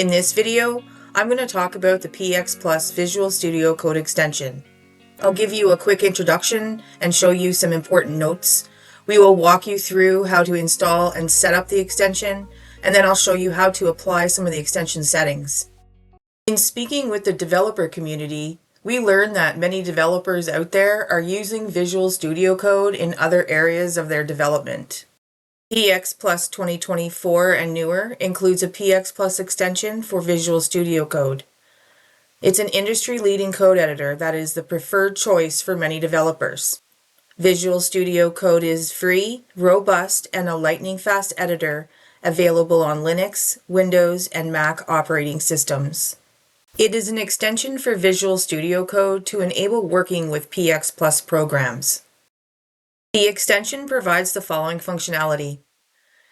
In this video, I'm going to talk about the PxPlus Visual Studio Code extension. I'll give you a quick introduction and show you some important notes. We will walk you through how to install and set up the extension, and then I'll show you how to apply some of the extension settings. In speaking with the developer community, we learned that many developers out there are using Visual Studio Code in other areas of their development. PxPlus 2024 and newer includes a PxPlus extension for Visual Studio Code. It's an industry-leading code editor that is the preferred choice for many developers. Visual Studio Code is free, robust, and a lightning-fast editor available on Linux, Windows, and Mac operating systems. It is an extension for Visual Studio Code to enable working with PxPlus programs. The extension provides the following functionality.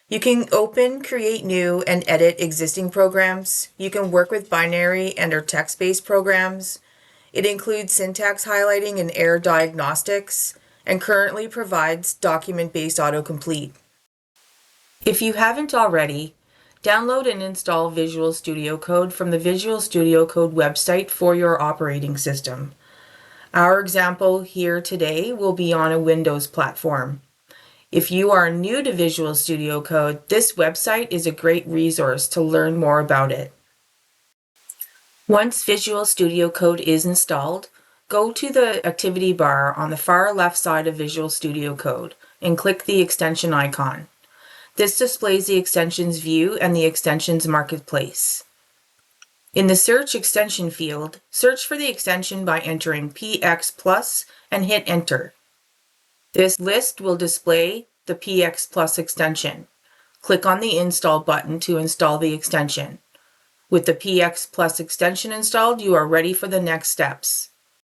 You can open, create new, and edit existing programs. You can work with binary and/or text-based programs. It includes syntax highlighting and error diagnostics, and currently provides document-based autocomplete. If you haven't already, download and install Visual Studio Code from the Visual Studio Code website for your operating system. Our example here today will be on a Windows platform. If you are new to Visual Studio Code, this website is a great resource to learn more about it. Once Visual Studio Code is installed, go to the activity bar on the far left side of Visual Studio Code and click the extension icon. This displays the extensions view and the extensions marketplace. In the search extension field, search for the extension by entering PxPlus and hit enter. This list will display the PxPlus extension. Click on the install button to install the extension. With the PxPlus extension installed, you are ready for the next steps.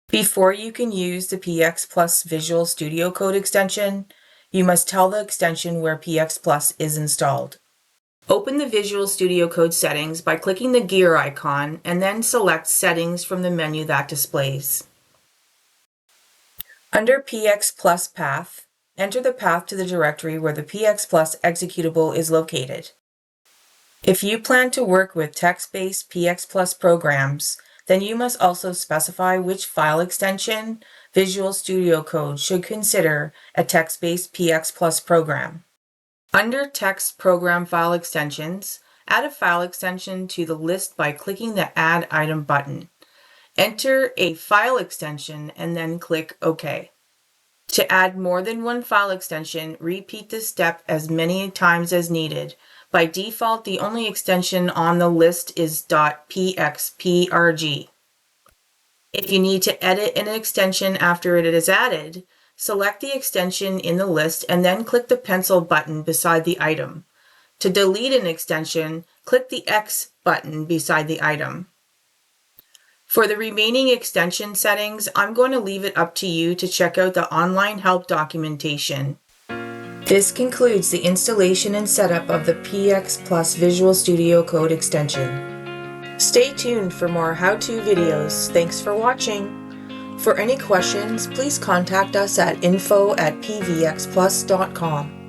Before you can use the PxPlus Visual Studio Code extension, you must tell the extension where PxPlus is installed. Open the Visual Studio Code settings by clicking the gear icon and then select Settings from the menu that displays. Under PxPlus path, enter the path to the directory where the PxPlus executable is located. If you plan to work with text-based PxPlus programs, then you must also specify which file extension Visual Studio Code should consider a text-based PxPlus program. Under Text Program File Extensions, add a file extension to the list by clicking the Add Item button. Enter a file extension and then click OK. To add more than one file extension, repeat this step as many times as needed. By default, the only extension on the list is .pxprg. If you need to edit an extension after it is added, select the extension in the list and then click the pencil button beside the item. To delete an extension, click the X button beside the item. For the remaining extension settings, I'm going to leave it up to you to check out the online help documentation. This concludes the installation and setup of the PxPlus Visual Studio Code extension. Stay tuned for more how-to videos. Thanks for watching. For any questions, please contact us at info@pvxplus.com.